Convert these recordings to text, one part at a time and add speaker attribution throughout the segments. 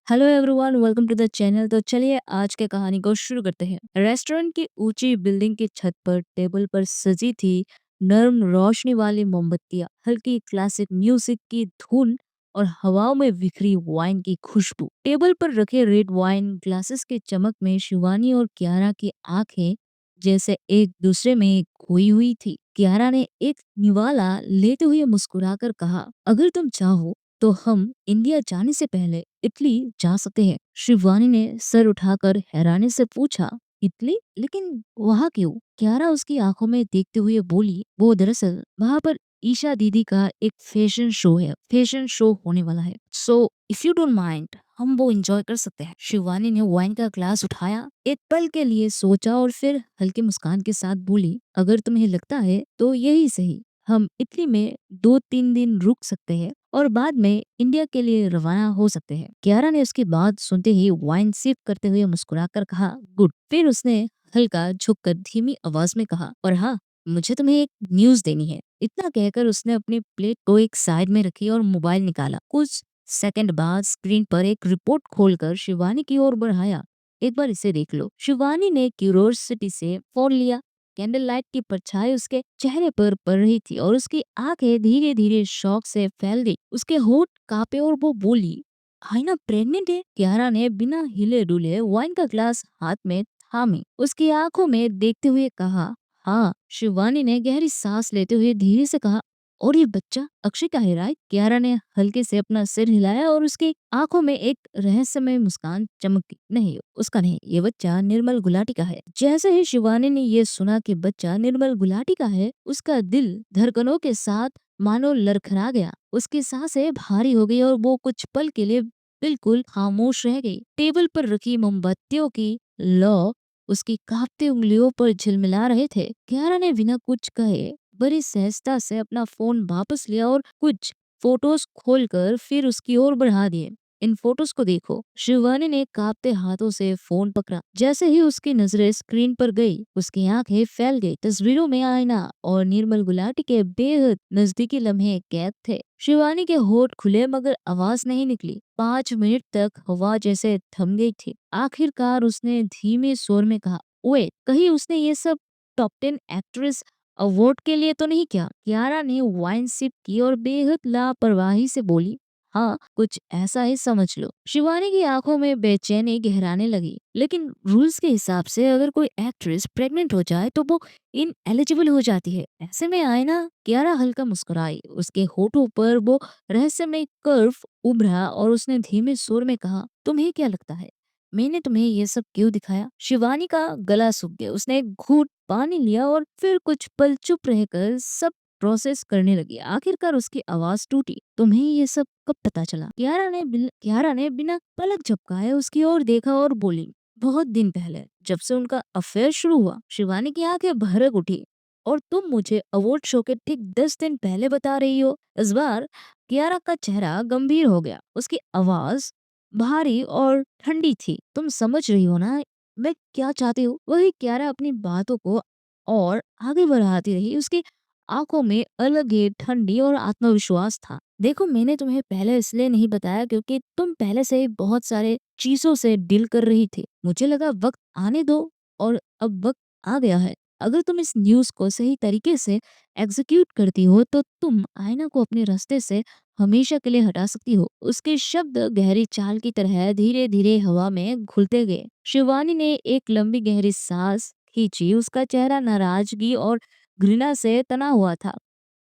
Speaker 1: Hello everyone, welcome to the channel. तो चलिए आज के कहानी को शुरू करते हैं। रेस्टोरेंट की ऊंची बिल्डिंग की छत पर टेबल पर सजी थी नर्म रोशनी वाली मोमबत्तियां, हल्की क्लासिक म्यूजिक की धुन और हवाओं में बिखरी वाइन की खुशबू। टेबल पर रखे रेड वाइन ग्लासेस के चमक में शिवानी और कियारा की आंखें जैसे एक दूसरे में खोई हुई थी। कियारा ने एक निवाला लेते हुए मुस्कुराकर कहा, अगर तुम चाहो तो हम इंडिया जाने से पहले इटली जा सकते हैं। शिवानी ने सर उठाकर हैरानी से पूछा, इटली? लेकिन वहाँ क्यों? क्यारा उसकी आंखों में देखते हुए बोली, वो दरअसल वहाँ पर ईशा दीदी का एक फैशन शो होने वाला है। So if you don't mind, हम वो एंजॉय कर सकते हैं। शिवानी ने वाइन का ग्लास उठाया, एक पल के लिए सोचा और फिर हल्की मुस्कान के साथ बोली, अगर तुम्हें लगता है तो यही सही। हम इटली में 2-3 दिन रुक सकते हैं और बाद में इंडिया के लिए रवाना हो सकते हैं। कियारा ने उसकी बात सुनते ही वाइन सिप करते हुए मुस्कुराकर कहा, गुड। फिर उसने हल्का झुककर धीमी आवाज में कहा, और हाँ, मुझे तुम्हें एक न्यूज देनी है। इतना कहकर उसने अपनी प्लेट को एक साइड में रखी और मोबाइल निकाला। कुछ सेकंड बाद स्क्रीन पर एक रिपोर्ट खोलकर शिवानी की ओर बढ़ाया। एक बार इसे देख लो। शिवानी ने क्यूरोसिटी से फोन लिया। कैंडल लाइट की परछाई उसके चेहरे पर पड़ रही थी और उसकी आंखें धीरे धीरे शौक से फैल गई। उसके होठ कांपे और वो बोली, हाइना प्रेग्नेंट है? कियारा ने बिना हिले डुले वाइन का ग्लास हाथ में थामी उसकी आंखों में देखते हुए कहा, हाँ। शिवानी ने गहरी सांस लेते हुए धीरे से कहा, और ये बच्चा अक्षय का है, राइट? कियारा ने हल्के से अपना सिर हिलाया और उसकी आंखों में एक रहस्यमय मुस्कान चमकी। नहीं, उसका नहीं, ये बच्चा निर्मल गुलाटी का है। जैसे ही शिवानी ने ये सुना कि बच्चा निर्मल गुलाटी का है, उसका दिल धड़कनों के साथ मानो लड़खड़ा गया। उसकी सांसें भारी हो गई और वो कुछ पल के लिए बिल्कुल खामोश रह गई। टेबल पर रखी मोमबत्तियों की लौ उसकी कांपती उंगलियों पर झिलमिला रहे थे। कियारा ने बिना कुछ कहे बड़ी सहजता से अपना फोन वापस लिया और कुछ फोटोज खोलकर फिर उसकी ओर बढ़ा दिए। इन फोटोज को देखो। शिवानी ने कांपते हाथों से फोन पकड़ा। जैसे ही उसकी नजरें स्क्रीन पर गई, उसकी आंखें फैल गई। तस्वीरों में आईना और निर्मल गुलाटी के बेहद नजदीकी लम्हे कैद थे। शिवानी के होठ खुले मगर आवाज नहीं निकली। 5 मिनट तक हवा जैसे थम गई थी। आखिरकार उसने धीमे स्वर में कहा, ओए, कहीं उसने ये सब टॉप 10 एक्ट्रेस अवार्ड के लिए तो नहीं किया? कियारा ने वाइन सिप की और बेहद लापरवाही से बोली, हाँ, कुछ ऐसा ही समझ लो। शिवानी की आंखों में बेचैनी गहराने लगी। लेकिन रूल्स के हिसाब से अगर कोई एक्ट्रेस प्रेग्नेंट हो जाए तो वो इन एलिजिबल हो जाती है। ऐसे में आए ना। कियारा हल्का मुस्कुराई। उसके होठों पर वो रहस्यमय कर्व उभरा और उसने धीमे सुर में कहा, तुम्हें क्या लगता है मैंने तुम्हें ये सब क्यों दिखाया? शिवानी का गला सूख गया। उसने एक घूंट पानी लिया और फिर कुछ पल चुप रहकर सब प्रोसेस करने लगी। आखिरकार उसकी आवाज टूटी, तुम्हें ये सब कब पता चला? कियारा ने बिना पलक झपकाए उसकी ओर देखा और बोली, बहुत दिन पहले, जब से उनका अफेयर शुरू हुआ। शिवानी की आंखें भड़क उठी। और तुम मुझे अवार्ड शो के ठीक 10 दिन पहले बता रही हो? इस बार कियारा का चेहरा गंभीर हो गया। उसकी आवाज भारी और ठंडी थी। तुम समझ रही हो ना मैं क्या चाहती हूँ? वही कियारा अपनी बातों को और आगे बढ़ाती रही। उसकी आंखों में अलग ही ठंडी और आत्मविश्वास था। देखो, मैंने तुम्हें पहले इसलिए नहीं बताया क्योंकि तुम पहले से ही बहुत सारे चीजों से डील कर रही थी। मुझे लगा वक्त आने दो, और अब वक्त आ गया है। अगर तुम इस न्यूज को सही तरीके से एग्जीक्यूट करती हो तो तुम आईना को अपने रास्ते से हमेशा के लिए हटा सकती हो। उसके शब्द गहरी चाल की तरह धीरे धीरे हवा में घुलते गए। शिवानी ने एक लंबी गहरी सांस खींची। उसका चेहरा नाराजगी और घृणा से तना हुआ था।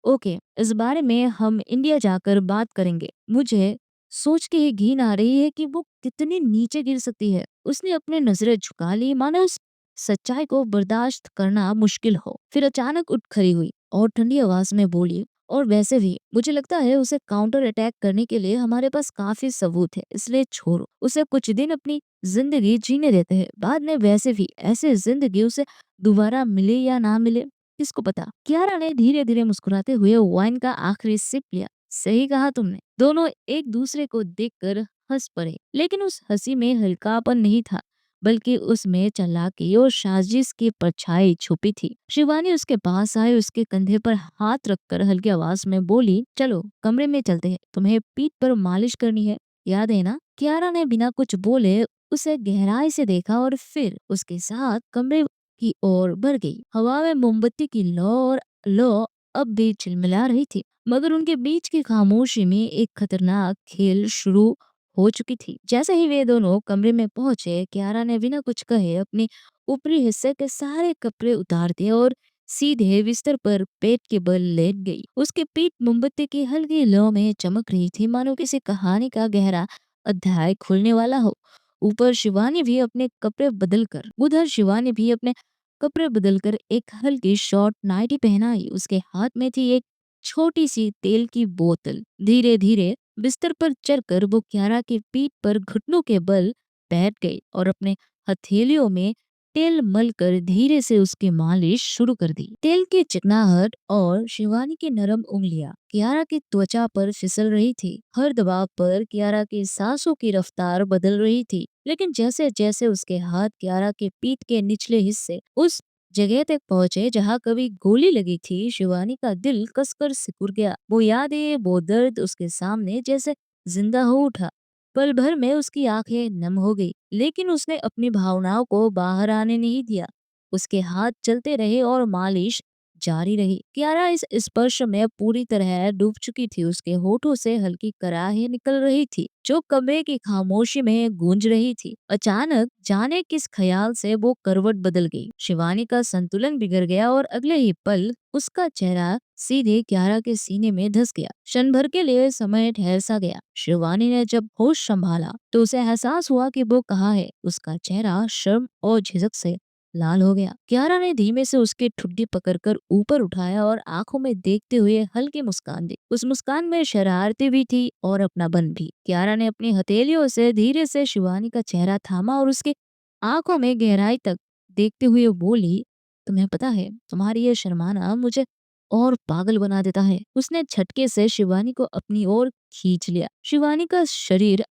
Speaker 1: ओके, इस बारे में हम इंडिया जाकर बात करेंगे। मुझे सोच के ही घिन आ रही है कि वो कितनी नीचे गिर सकती है। उसने अपने नजरें झुका ली, मानो उस सच्चाई को बर्दाश्त करना मुश्किल हो। फिर अचानक उठ खड़ी हुई और ठंडी आवाज में बोली, और वैसे भी मुझे लगता है उसे काउंटर अटैक करने के लिए हमारे पास काफी सबूत है, इसलिए छोड़ो उसे। कुछ दिन अपनी जिंदगी जीने देते हैं। बाद में वैसे भी ऐसे जिंदगी उसे दोबारा मिले या ना मिले, किसको पता? कियारा ने धीरे धीरे मुस्कुराते हुए वाइन का आखिरी सिप लिया। सही कहा तुमने। दोनों एक दूसरे को देखकर हंस पड़े, लेकिन उस हंसी में हल्कापन नहीं था, बल्कि उसमें चालाकी और साजिश की परछाई छुपी थी। शिवानी उसके पास आई, उसके कंधे पर हाथ रखकर हल्की आवाज में बोली, चलो कमरे में चलते हैं, तुम्हें पीठ पर मालिश करनी है, याद है ना? कियारा ने बिना कुछ बोले उसे गहराई से देखा और फिर उसके साथ कमरे की ओर बढ़ गई। हवा में मोमबत्ती की लौ अब भी चिलमिला रही थी, मगर उनके बीच की खामोशी में एक खतरनाक खेल शुरू हो चुकी थी। जैसे ही वे दोनों कमरे में पहुंचे, कियारा ने बिना कुछ कहे अपने ऊपरी हिस्से के सारे कपड़े उतार दिए और सीधे बिस्तर पर पेट के बल लेट गई। उसकी पीठ मोमबत्ती की हल्की लौ में चमक रही थी, मानो किसी कहानी का गहरा अध्याय खुलने वाला हो। ऊपर शिवानी भी अपने कपड़े बदलकर उधर शिवानी भी अपने कपड़े बदलकर एक हल्की शॉर्ट नाइटी पहनाई। उसके हाथ में थी एक छोटी सी तेल की बोतल। धीरे धीरे बिस्तर पर चढ़कर वो कियारा की पीठ पर घुटनों के बल बैठ गई और अपने हथेलियों में तेल मलकर धीरे से उसकी मालिश शुरू कर दी। तेल की चिकनाहट और शिवानी की नरम उंगलियां कियारा की त्वचा पर फिसल रही थी। हर दबाव पर कियारा की सांसों की रफ्तार बदल रही थी, लेकिन जैसे जैसे उसके हाथ कियारा के पीठ के निचले हिस्से उस जगह तक पहुंचे जहां कभी गोली लगी थी, शिवानी का दिल कसकर सिकुड़ गया। वो यादें, वो दर्द उसके सामने जैसे जिंदा हो उठा। पल भर में उसकी आंखें नम हो गई, लेकिन उसने अपनी भावनाओं को बाहर आने नहीं दिया। उसके हाथ चलते रहे और मालिश जारी रही। कियारा इस स्पर्श में पूरी तरह डूब चुकी थी। उसके होठों से हल्की कराहें निकल रही थी, जो कमरे की खामोशी में गूंज रही थी। अचानक जाने किस ख्याल से वो करवट बदल गई। शिवानी का संतुलन बिगड़ गया और अगले ही पल उसका चेहरा सीधे कियारा के सीने में धस गया। क्षण भर के लिए समय ठहर सा गया। शिवानी ने जब होश संभाला तो उसे एहसास हुआ कि वो कहाँ है। उसका चेहरा शर्म और झिझक से लाल हो गया। कियारा ने धीमे से उसकी ठुड्डी पकड़कर ऊपर उठाया और आंखों में देखते हुए हल्की मुस्कान दी। उस मुस्कान में शरारती भी थी और अपनापन भी। कियारा ने अपनी हथेलियों से धीरे से शिवानी का चेहरा थामा और उसकी आंखों में गहराई तक देखते हुए बोली, तुम्हें पता है, तुम्हारी ये शर्माना मुझे और पागल बना देता है। उसने झटके से शिवानी को अपनी ओर खींच लिया। शिवानी का शरीर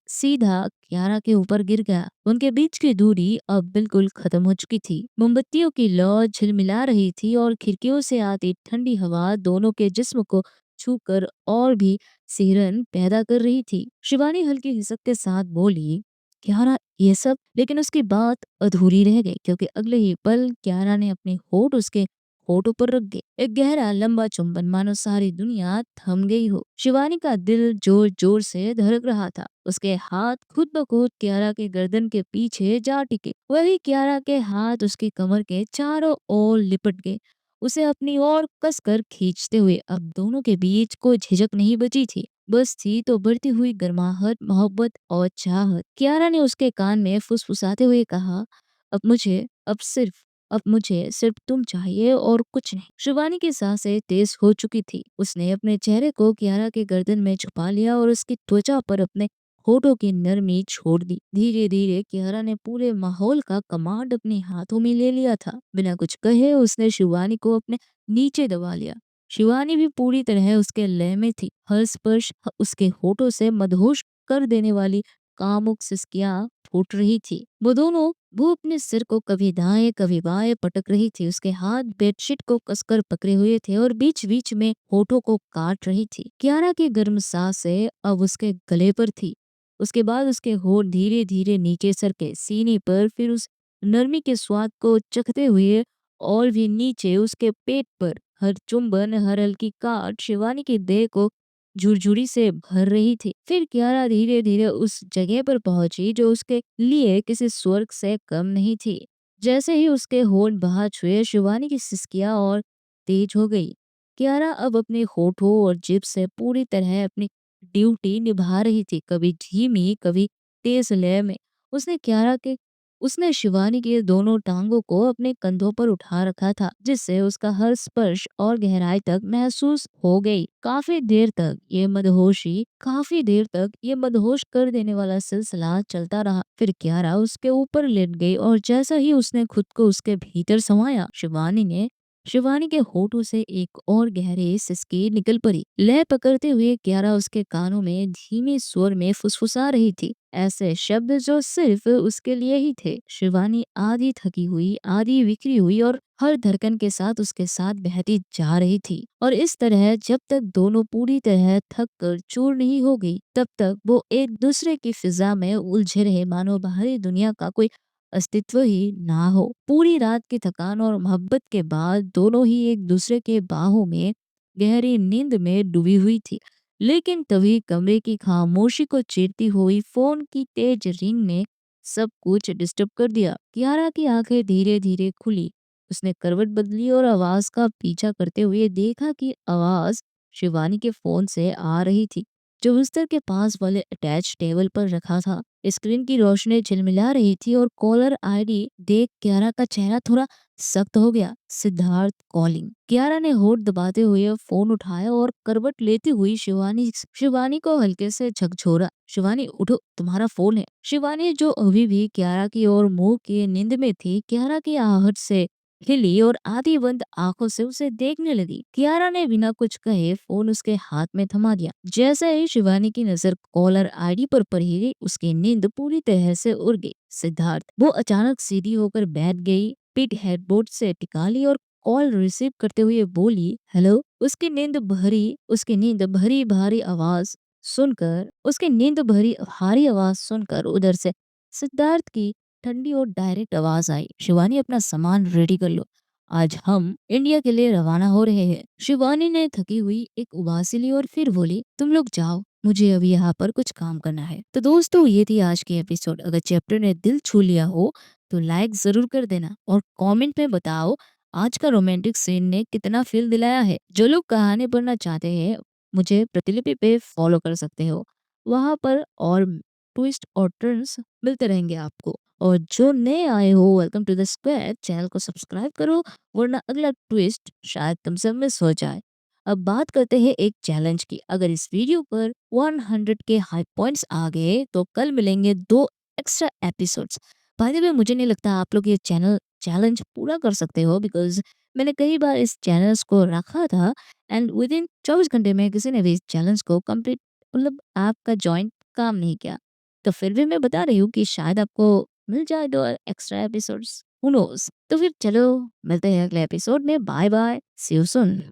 Speaker 1: सीधा कियारा के ऊपर गिर गया। उनके बीच की दूरी अब बिल्कुल खत्म हो चुकी थी। मोमबत्तियों की लौ झिलमिला रही थी और खिड़कियों से आती ठंडी हवा दोनों के जिस्म को छूकर और भी सिहरन पैदा कर रही थी। शिवानी हल्की हिचक के साथ बोली, कियारा ये सब, लेकिन उसकी बात अधूरी रह गई क्योंकि अगले ही पल कियारा ने अपने होठ उसके होठों पर रख गए। एक गहरा लंबा चुंबन, मानो सारी दुनिया थम गई हो। शिवानी का दिल जोर जोर से धड़क रहा था। उसके हाथ खुद ब खुद कियारा के गर्दन के पीछे जा टिके। वही कियारा के हाथ उसकी कमर के चारों ओर लिपट गए, उसे अपनी ओर कसकर खींचते हुए। अब दोनों के बीच कोई झिझक नहीं बची थी, बस थी तो बढ़ती हुई गर्माहट, मोहब्बत और चाहत। कियारा ने उसके कान में फुसफुसाते हुए कहा, अब मुझे अब मुझे सिर्फ तुम चाहिए और कुछ नहीं। शिवानी की सांसें तेज हो चुकी थी। उसने अपने चेहरे को कियारा के गर्दन में छुपा लिया और उसकी त्वचा पर अपने होठों की नरमी छोड़ दी। धीरे धीरे कियारा ने पूरे माहौल का कमांड अपने हाथों में ले लिया था। बिना कुछ कहे उसने शिवानी को अपने नीचे दबा लिया। शिवानी भी पूरी तरह उसके लय में थी। हर स्पर्श उसके होठों से मदहोश कर देने वाली कामुक सिसकियां फूट रही थी। वो अपने सिर को कभी दाएं कभी बाएं पटक रही थी। उसके हाथ बेडशीट को कसकर पकड़े हुए थे और बीच बीच में होठों को काट रही थी। कियारा की गर्म सांसें अब उसके गले पर थी। उसके बाद उसके होठ धीरे धीरे नीचे सरके सीने पर, फिर उस नरमी के स्वाद को चखते हुए और भी नीचे उसके पेट पर। हर चुंबन, हर हल्की काट शिवानी की देह को झुरझुरी से भर रही थी। फिर कियारा धीरे धीरे उस जगह पर पहुंची जो उसके लिए किसी स्वर्ग से कम नहीं थी। जैसे ही उसके होठ बाहर छुए, शिवानी की सिसकियां और तेज हो गई। कियारा अब अपने होठों और जिभ से पूरी तरह अपनी ड्यूटी निभा रही थी, कभी धीमी कभी तेज लय में। उसने कियारा के उसने शिवानी के दोनों टांगों को अपने कंधों पर उठा रखा था, जिससे उसका हर स्पर्श और गहराई तक महसूस हो गई। काफी देर तक ये मदहोश कर देने वाला सिलसिला चलता रहा। फिर कियारा उसके ऊपर लेट गई और जैसा ही उसने खुद को उसके भीतर समाया, शिवानी के होठों से एक और गहरी सिसकी निकल पड़ी। लय पकड़ते हुए कियारा उसके कानों में धीमे स्वर में फुसफुसा रही थी, ऐसे शब्द जो सिर्फ उसके लिए ही थे। शिवानी आधी थकी हुई, आधी बिखरी हुई और हर धड़कन के साथ बहती जा रही थी। और इस तरह जब तक दोनों पूरी तरह थक कर चूर नहीं हो गई, तब तक वो एक दूसरे की फिजा में उलझे रहे, मानो बाहरी दुनिया का कोई अस्तित्व ही ना हो। पूरी रात की थकान और मोहब्बत के बाद दोनों ही एक दूसरे के बाहों में गहरी नींद में डूबी हुई थी। लेकिन तभी कमरे की खामोशी को चीरती हुई फोन की तेज रिंग ने सब कुछ डिस्टर्ब कर दिया। कियारा की आंखें धीरे धीरे खुली। उसने करवट बदली और आवाज का पीछा करते हुए देखा कि आवाज शिवानी के फोन से आ रही थी, जो बिस्तर के पास वाले अटैच टेबल पर रखा था। स्क्रीन की रोशनी झिलमिला रही थी और कॉलर आईडी देख कियारा का चेहरा थोड़ा सख्त हो गया। सिद्धार्थ कॉलिंग। कियारा ने होठ दबाते हुए फोन उठाया और करवट लेती हुई शिवानी शिवानी को हल्के से झकझोरा। शिवानी उठो, तुम्हारा फोन है। शिवानी जो अभी भी कियारा की ओर मुंह की नींद में थी, कियारा की आहट से हिली और आधी बंद आंखों से उसे देखने लगी। कियारा ने बिना कुछ कहे फोन उसके हाथ में थमा दिया। जैसे ही शिवानी की नजर कॉलर आईडी पर पड़ी, उसकी नींद पूरी तरह से उड़ गई। सिद्धार्थ। वो अचानक सीधी होकर बैठ गई, पीठ हेडबोर्ड से टिका ली और कॉल रिसीव करते हुए बोली, हेलो। उसकी नींद भरी भारी आवाज सुनकर उधर से सिद्धार्थ की ठंडी और डायरेक्ट आवाज आई, शिवानी अपना सामान रेडी कर लो, आज हम इंडिया के लिए रवाना हो रहे हैं। शिवानी ने थकी हुई एक उबासी ली और फिर बोली, तुम लोग जाओ, मुझे अभी यहाँ पर कुछ काम करना है। तो दोस्तों, ये थी आज की एपिसोड। अगर चैप्टर ने दिल छू लिया हो तो लाइक जरूर कर देना और कमेंट में बताओ आज का रोमांटिक सीन ने कितना फील दिलाया है। जो लोग कहानी पढ़ना चाहते हैं, मुझे प्रतिलिपि पे फॉलो कर सकते हो। वहां पर और ट्विस्ट और टर्न्स मिलते रहेंगे आपको। और जो नए आए हो, welcome to the square, channel को सब्सक्राइब करो, वरना अगला ट्विस्ट शायद तुमसे मिस हो जाए। अब बात करते हैं एक चैलेंज की। अगर इस वीडियो पर 100 के हाई पॉइंट्स आ गए तो कल मिलेंगे 2 extra episodes. By the way, मुझे नहीं लगता आप लोग ये चैनल चैलेंज पूरा कर सकते हो, बिकॉज मैंने कई बार इस चैनल्स को रखा था एंड विद इन 24 घंटे में किसी ने भी इस चैलेंज को कंप्लीट, मतलब आपका जॉइंट काम नहीं किया। तो फिर भी मैं बता रही हूँ कि शायद आपको मिल जाए 2 एक्स्ट्रा एपिसोड्स, हु नोज़। तो फिर चलो मिलते हैं अगले एपिसोड में। Bye bye, see you soon.